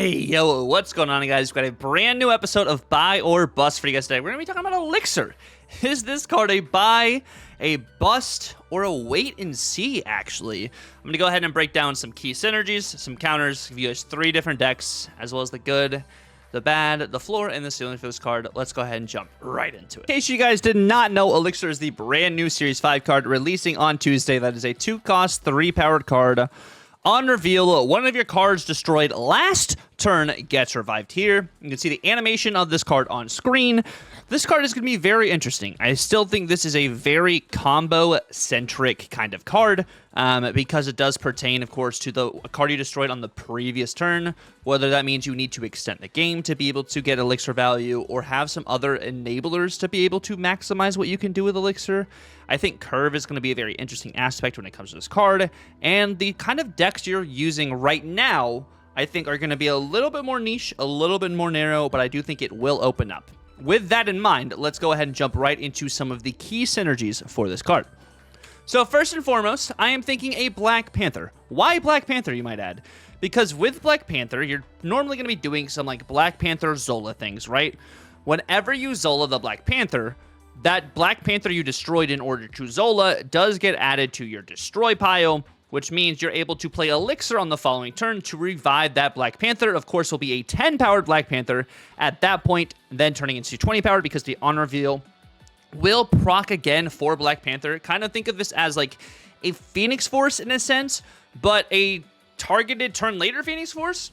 Hey, yo, what's going on, guys? We've got a brand new episode of Buy or Bust for you guys today. We're going to be talking about Elixir. Is this card a buy, a bust, or a wait and see, actually? I'm going to go ahead and break down some key synergies, some counters, give you guys 3 different decks, as well as the good, the bad, the floor, and the ceiling for this card. Let's go ahead and jump right into it. In case you guys did not know, Elixir is the brand new Series 5 card releasing on Tuesday. That is a 2-cost, 3-powered card. On reveal, one of your cards destroyed last turn gets revived here. You can see the animation of this card on screen. This card is going to be very interesting. I still think this is a very combo-centric kind of card because it does pertain, of course, to the card you destroyed on the previous turn, whether that means you need to extend the game to be able to get Elixir value or have some other enablers to be able to maximize what you can do with Elixir. I think Curve is going to be a very interesting aspect when it comes to this card, and the kind of decks you're using right now, I think, are going to be a little bit more niche, a little bit more narrow, but I do think it will open up. With that in mind, let's go ahead and jump right into some of the key synergies for this card. So first and foremost, I am thinking a Black Panther. Why Black Panther, you might add? Because with Black Panther, you're normally going to be doing some like Black Panther Zola things, right? Whenever you Zola the Black Panther, that Black Panther you destroyed in order to Zola does get added to your destroy pile, which means you're able to play Elixir on the following turn to revive that Black Panther. Of course, will be a 10-powered Black Panther at that point, then turning into 20-powered because the on reveal will proc again for Black Panther. Kind of think of this as like a Phoenix Force in a sense, but a targeted turn later Phoenix Force,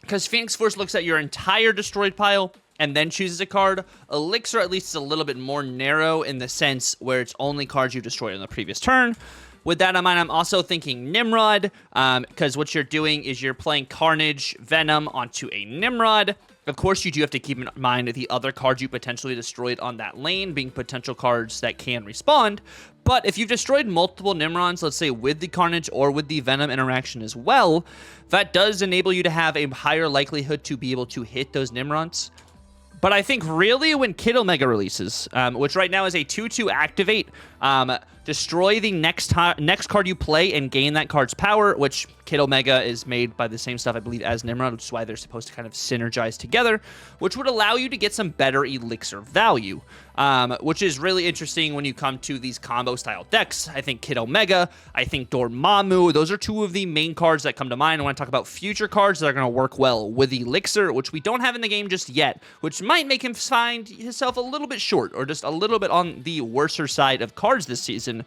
because Phoenix Force looks at your entire destroyed pile and then chooses a card. Elixir at least is a little bit more narrow in the sense where it's only cards you destroyed on the previous turn. With that in mind, I'm also thinking Nimrod, because what you're doing is you're playing Carnage, Venom onto a Nimrod. Of course, you do have to keep in mind the other cards you potentially destroyed on that lane being potential cards that can respawn. But if you've destroyed multiple Nimrods, let's say with the Carnage or with the Venom interaction as well, that does enable you to have a higher likelihood to be able to hit those Nimrods. But I think really when Kid Omega releases, which right now is a 2/2 activate, destroy the next card you play and gain that card's power, which Kid Omega is made by the same stuff, I believe, as Nimrod, which is why they're supposed to kind of synergize together, which would allow you to get some better Elixir value, which is really interesting when you come to these combo-style decks. I think Kid Omega, I think Dormammu, those are 2 of the main cards that come to mind. I want to talk about future cards that are going to work well with Elixir, which we don't have in the game just yet, which might make him find himself a little bit short or just a little bit on the worser side of cards this season.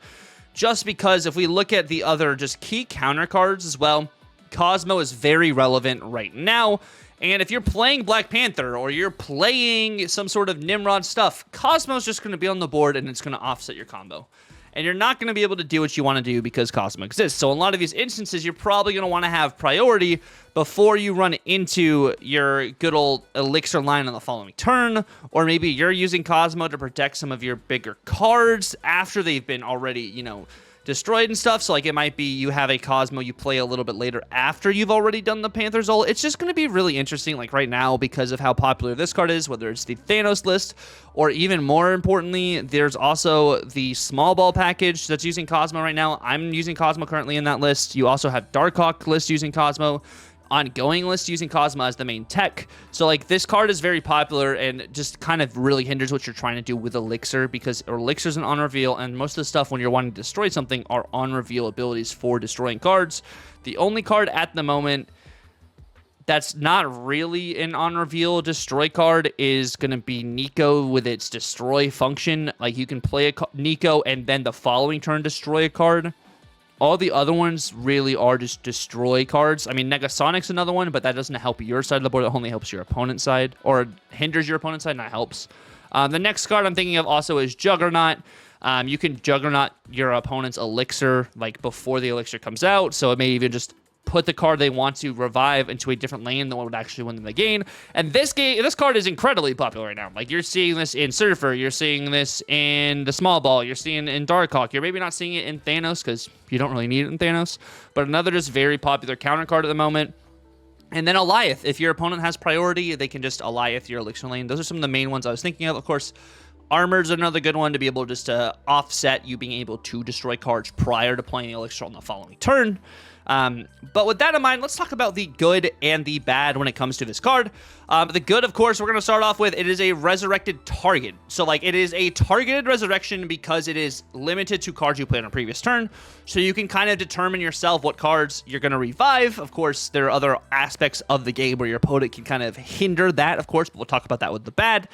Just because if we look at the other just key counter cards as well, Cosmo is very relevant right now. And if you're playing Black Panther or you're playing some sort of Nimrod stuff, Cosmo's just going to be on the board and it's going to offset your combo. And you're not going to be able to do what you want to do because Cosmo exists. So in a lot of these instances, you're probably going to want to have priority before you run into your good old Elixir line on the following turn. Or maybe you're using Cosmo to protect some of your bigger cards after they've been already, you know, destroyed and stuff. So like it might be you have a Cosmo you play a little bit later after you've already done the Panther Zola. It's just going to be really interesting like right now because of how popular this card is, whether it's the Thanos list or even more importantly, there's also the small ball package that's using Cosmo right now. I'm using Cosmo currently in that list. You also have Darkhawk list using Cosmo. Ongoing list using Cosmo as the main tech. So like this card is very popular and just kind of really hinders what you're trying to do with Elixir because Elixir's an on reveal and most of the stuff when you're wanting to destroy something are on reveal abilities for destroying cards. The only card at the moment that's not really an on reveal destroy card is going to be Nico with its destroy function. Like you can play a Nico and then the following turn destroy a card. All the other ones really are just destroy cards. I mean, Negasonic's another one, but that doesn't help your side of the board. It only helps your opponent's side, or hinders your opponent's side, not helps. The next card I'm thinking of also is Juggernaut. You can Juggernaut your opponent's Elixir like before the Elixir comes out, so it may even just put the card they want to revive into a different lane than what would actually win them the game. And this card is incredibly popular right now. Like you're seeing this in Surfer, you're seeing this in the Small Ball, you're seeing it in Darkhawk. You're maybe not seeing it in Thanos because you don't really need it in Thanos, but another just very popular counter card at the moment. And then Alioth. If your opponent has priority, they can just Alioth your Elixir lane. Those are some of the main ones I was thinking of. Of course, Armor's another good one to be able just to offset you being able to destroy cards prior to playing the Elixir on the following turn. But with that in mind, let's talk about the good and the bad when it comes to this card. The good, of course, we're going to start off with, it is a resurrected target. So, like, it is a targeted resurrection because it is limited to cards you played on a previous turn. So you can kind of determine yourself what cards you're going to revive. Of course, there are other aspects of the game where your opponent can kind of hinder that, of course, but we'll talk about that with the bad.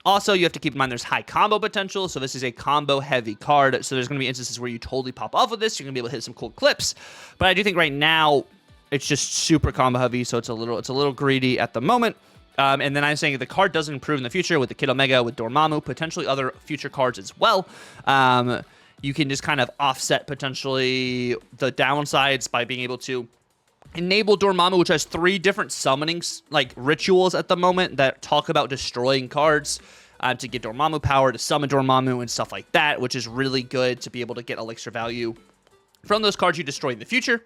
Also, you have to keep in mind there's high combo potential, so this is a combo-heavy card, so there's going to be instances where you totally pop off with this. You're going to be able to hit some cool clips, but I do think right now it's just super combo-heavy, so it's a little greedy at the moment. And then I'm saying if the card doesn't improve in the future with the Kid Omega, with Dormammu, potentially other future cards as well, you can just kind of offset potentially the downsides by being able to enable Dormammu, which has 3 different summonings, like rituals at the moment that talk about destroying cards to get Dormammu power, to summon Dormammu and stuff like that, which is really good to be able to get elixir value from those cards you destroy in the future.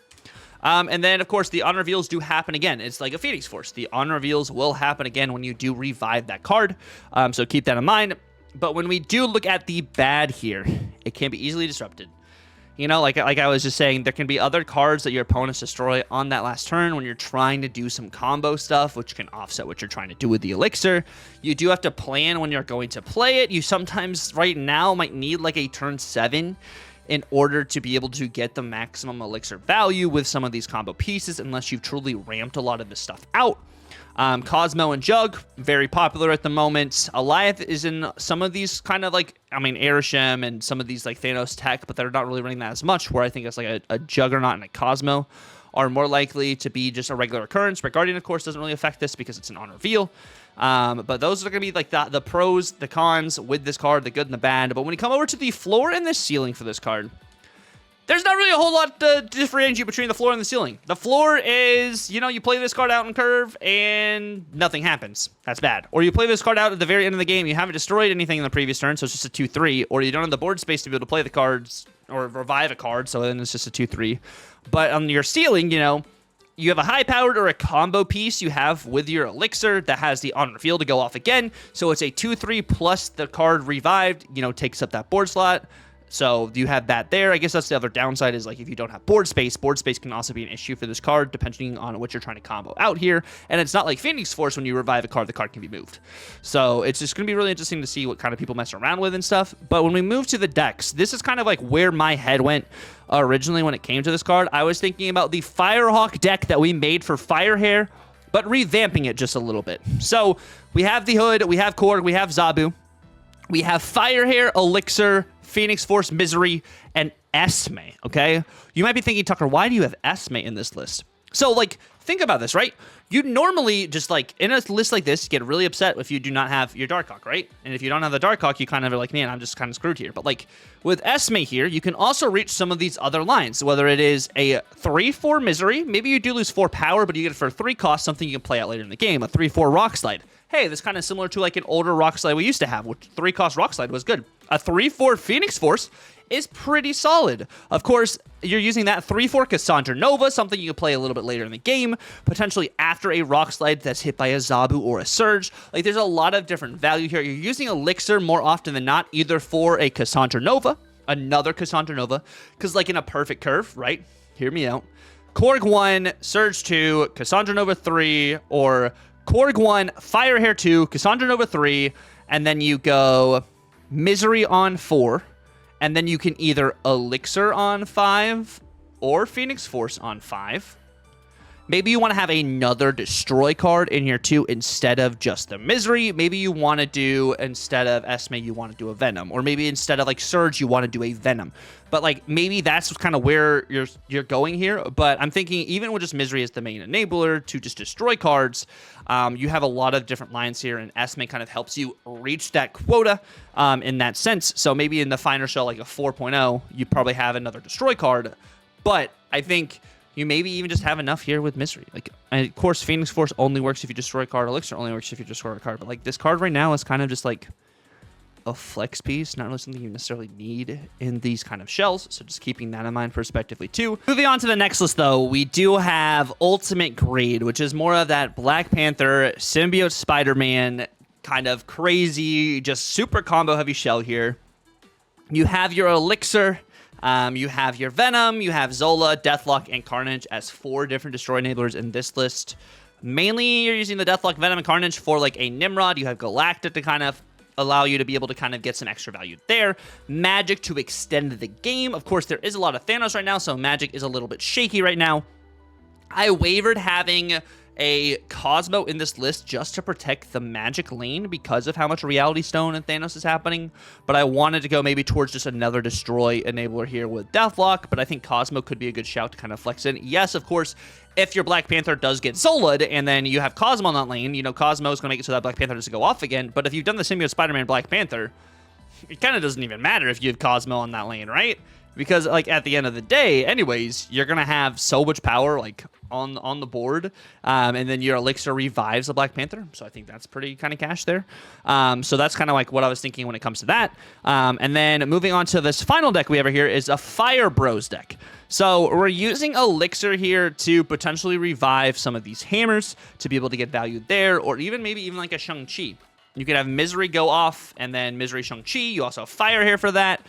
And then, of course, the on reveals do happen again. It's like a Phoenix Force. The on reveals will happen again when you do revive that card, so keep that in mind. But when we do look at the bad here, it can be easily disrupted. You know, like I was just saying, there can be other cards that your opponents destroy on that last turn when you're trying to do some combo stuff, which can offset what you're trying to do with the elixir. You do have to plan when you're going to play it. You sometimes, right now, might need like a turn 7 in order to be able to get the maximum elixir value with some of these combo pieces, unless you've truly ramped a lot of this stuff out. Cosmo and Jug, very popular at the moment. Alioth is in some of these kind of like, I mean, Arishem and some of these like Thanos tech, but they're not really running that as much, where I think it's like a Juggernaut and a Cosmo are more likely to be just a regular occurrence. Red Guardian, of course, doesn't really affect this because it's an on reveal. But those are going to be like the pros, the cons with this card, the good and the bad. But when you come over to the floor and the ceiling for this card, there's not really a whole lot to differentiate between the floor and the ceiling. The floor is, you know, you play this card out in curve and nothing happens. That's bad. Or you play this card out at the very end of the game, you haven't destroyed anything in the previous turn, so it's just a 2-3. Or you don't have the board space to be able to play the cards or revive a card, so then it's just a 2-3. But on your ceiling, you know, you have a high-powered or a combo piece you have with your elixir that has the on-reveal to go off again. So it's a 2-3 plus the card revived, you know, takes up that board slot. So you have that there. I guess that's the other downside is like if you don't have board space can also be an issue for this card depending on what you're trying to combo out here. And it's not like Phoenix Force when you revive a card, the card can be moved. So it's just going to be really interesting to see what kind of people mess around with and stuff. But when we move to the decks, this is kind of like where my head went originally when it came to this card. I was thinking about the Firehawk deck that we made for Firehair, but revamping it just a little bit. So we have the Hood, we have Korg, we have Zabu, we have Firehair, Elixir, Phoenix Force, Misery, and Esme, okay? You might be thinking, Tucker, why do you have Esme in this list? So, like, think about this, right? You normally just, like, in a list like this, get really upset if you do not have your Darkhawk, right? And if you don't have the Darkhawk, you kind of are like, man, I'm just kind of screwed here. But, like, with Esme here, you can also reach some of these other lines, whether it is a 3-4 Misery. Maybe you do lose 4 power, but you get it for 3 cost, something you can play out later in the game. A 3-4 Rock Slide. Hey, this kind of similar to, like, an older Rock Slide we used to have, which 3 cost Rock Slide was good. A 3-4 Phoenix Force is pretty solid. Of course, you're using that 3-4 Cassandra Nova, something you can play a little bit later in the game, potentially after a Rock Slide that's hit by a Zabu or a Surge. Like, there's a lot of different value here. You're using Elixir more often than not, either for a Cassandra Nova, another Cassandra Nova, because, like, in a perfect curve, right? Hear me out. Korg 1, Surge 2, Cassandra Nova 3, or Korg 1, Firehair 2, Cassandra Nova 3, and then you go Misery on 4, and then you can either Elixir on 5 or Phoenix Force on 5. Maybe you want to have another Destroy card in here too instead of just the Misery. Maybe you want to do, instead of Esme, you want to do a Venom. Or maybe instead of like Surge, you want to do a Venom. But like maybe that's kind of where you're going here. But I'm thinking even with just Misery as the main enabler to just destroy cards, you have a lot of different lines here, and Esme kind of helps you reach that quota in that sense. So maybe in the finer shell, like a 4.0, you probably have another Destroy card. But I think you maybe even just have enough here with Misery. Like, and of course, Phoenix Force only works if you destroy a card. Elixir only works if you destroy a card. But like this card right now is kind of just like a flex piece, not really something you necessarily need in these kind of shells. So just keeping that in mind prospectively too. Moving on to the next list though, we do have Ultimate Grade, which is more of that Black Panther, Symbiote Spider-Man, kind of crazy, just super combo heavy shell here. You have your Elixir, You have your Venom, you have Zola, Deathlock, and Carnage as 4 different Destroy enablers in this list. Mainly, you're using the Deathlock, Venom, and Carnage for like a Nimrod. You have Galactic to kind of allow you to be able to kind of get some extra value there. Magic to extend the game. Of course, there is a lot of Thanos right now, so Magic is a little bit shaky right now. I wavered having a Cosmo in this list just to protect the Magic lane because of how much Reality Stone and Thanos is happening, but I wanted to go maybe towards just another Destroy enabler here with Deathlock, but I think Cosmo could be a good shout to kind of flex in. Yes, of course, if your Black Panther does get Zola'd and then you have Cosmo on that lane, you know, Cosmo is going to make it so that Black Panther doesn't go off again, but if you've done the same with Spider-Man Black Panther, it kind of doesn't even matter if you have Cosmo on that lane, right? Because, like, at the end of the day, anyways, you're going to have so much power, like, on the board, and then your Elixir revives the Black Panther, so I think that's pretty kind of cash there. So that's kind of like what I was thinking when it comes to that. And then moving on to this final deck we have here is a Fire Bros deck. So we're using Elixir here to potentially revive some of these hammers to be able to get value there, or maybe even like a Shang-Chi. You could have Misery go off, and then Misery Shang-Chi. You also have Fire here for that.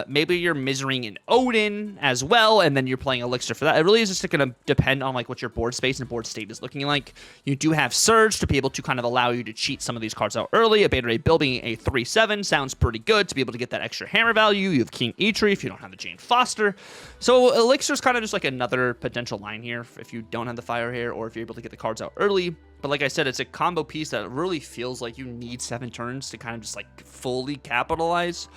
Maybe you're Miserying in Odin as well, and then you're playing Elixir for that. It really is just going to depend on like what your board space and board state is looking like. You do have Surge to be able to kind of allow you to cheat some of these cards out early. A Beta Ray building a 3/7 sounds pretty good to be able to get that extra hammer value. You have King Eitri if you don't have the Jane Foster. So Elixir's kind of just like another potential line here if you don't have the Fire here, or if you're able to get the cards out early. But like I said, it's a combo piece that really feels like you need 7 turns to kind of just like fully capitalize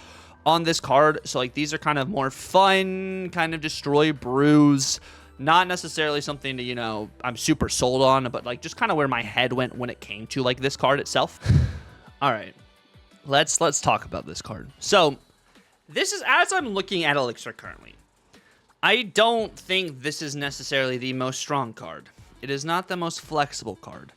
on this card. So like these are kind of more fun, kind of destroy brews, not necessarily something to, you know, I'm super sold on, but like just kind of where my head went when it came to like this card itself. All right, let's talk about this card. So this is, as I'm looking at Elixir currently, I don't think this is necessarily the most strong card. It is not the most flexible card.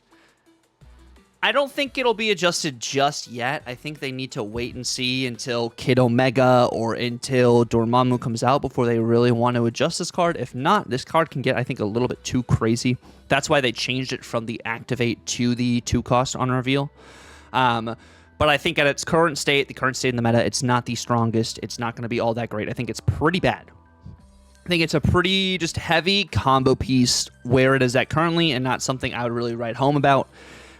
I don't think it'll be adjusted just yet. I think they need to wait and see until Kid Omega or until Dormammu comes out before they really want to adjust this card. If not, this card can get, I think, a little bit too crazy. That's why they changed it from the Activate to the 2-cost on reveal. But I think at its current state, the current state in the meta, it's not the strongest. It's not going to be all that great. I think it's pretty bad. I think it's a pretty just heavy combo piece where it is at currently, and not something I would really write home about.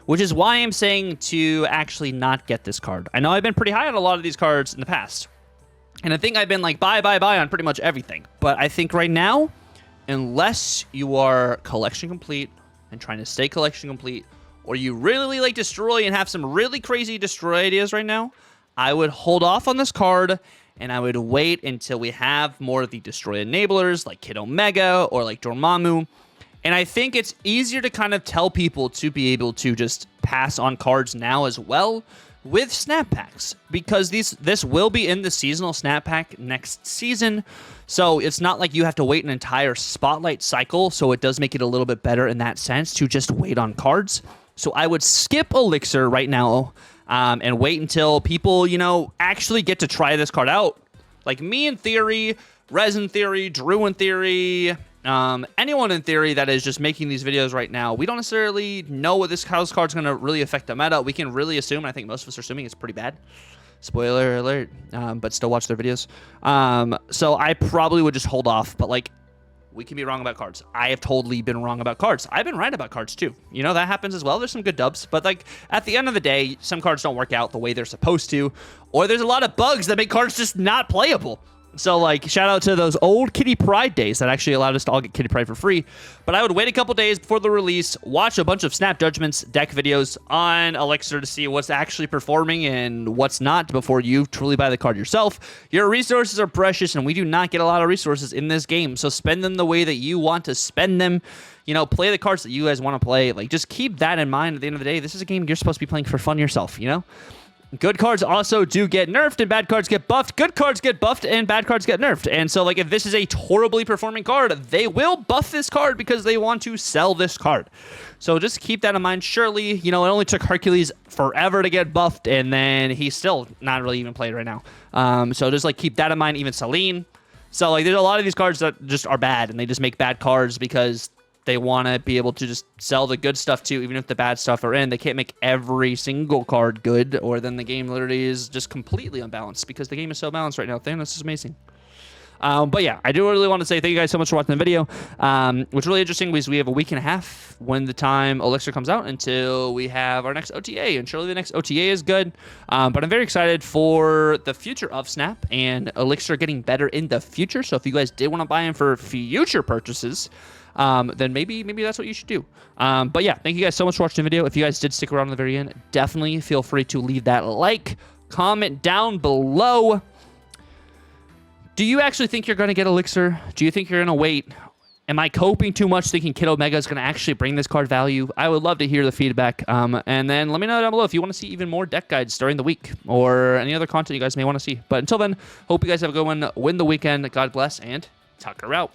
Which is why I'm saying to actually not get this card. I know I've been pretty high on a lot of these cards in the past. And I think I've been like buy on pretty much everything. But I think right now, unless you are collection complete and trying to stay collection complete, or you really like Destroy and have some really crazy Destroy ideas right now, I would hold off on this card and I would wait until we have more of the Destroy enablers like Kid Omega or like Dormammu. And I think it's easier to kind of tell people to be able to just pass on cards now as well with snap packs, because this will be in the seasonal snap pack next season. So it's not like you have to wait an entire spotlight cycle. So it does make it a little bit better in that sense to just wait on cards. So I would skip Elixir right now and wait until people, you know, actually get to try this card out. Like me in theory, Rez in theory, Drew in theory, anyone in theory that is just making these videos right now, we don't necessarily know what this house card's going to really affect the meta. We can really assume, and I think most of us are assuming, it's pretty bad. Spoiler alert, but still watch their videos. So I probably would just hold off, but like, we can be wrong about cards. I have totally been wrong about cards. I've been right about cards too. You know, that happens as well. There's some good dubs, but like at the end of the day, some cards don't work out the way they're supposed to, or there's a lot of bugs that make cards just not playable. So, like, shout out to those old Kitty Pride days that actually allowed us to all get Kitty Pride for free. But I would wait a couple days before the release, watch a bunch of Snap Judgments deck videos on Elixir to see what's actually performing and what's not before you truly buy the card yourself. Your resources are precious, and we do not get a lot of resources in this game. So spend them the way that you want to spend them. You know, play the cards that you guys want to play. Like, just keep that in mind at the end of the day. This is a game you're supposed to be playing for fun yourself, you know? Good cards also do get nerfed, and bad cards get buffed. Good cards get buffed, and bad cards get nerfed. And so, like, if this is a horribly performing card, they will buff this card because they want to sell this card. So just keep that in mind. Surely, you know, it only took Hercules forever to get buffed, and then he's still not really even played right now. So just, like, keep that in mind. Even Selene. So, like, there's a lot of these cards that just are bad, and they just make bad cards because they want to be able to just sell the good stuff too, even if the bad stuff are in. They can't make every single card good, or then the game literally is just completely unbalanced, because the game is so balanced right now. Thanos is amazing. But yeah, I do really want to say thank you guys so much for watching the video. What's really interesting is we have a week and a half when the time Elixir comes out until we have our next OTA, and surely the next OTA is good. But I'm very excited for the future of Snap and Elixir getting better in the future. So if you guys did want to buy in for future purchases, then maybe that's what you should do. But yeah, thank you guys so much for watching the video. If you guys did stick around to the very end, definitely feel free to leave that like, comment down below. Do you actually think you're going to get Elixir? Do you think you're going to wait? Am I coping too much thinking Kid Omega is going to actually bring this card value? I would love to hear the feedback. And then let me know down below if you want to see even more deck guides during the week or any other content you guys may want to see. But until then, hope you guys have a good one. Win the weekend. God bless, and Tucker out.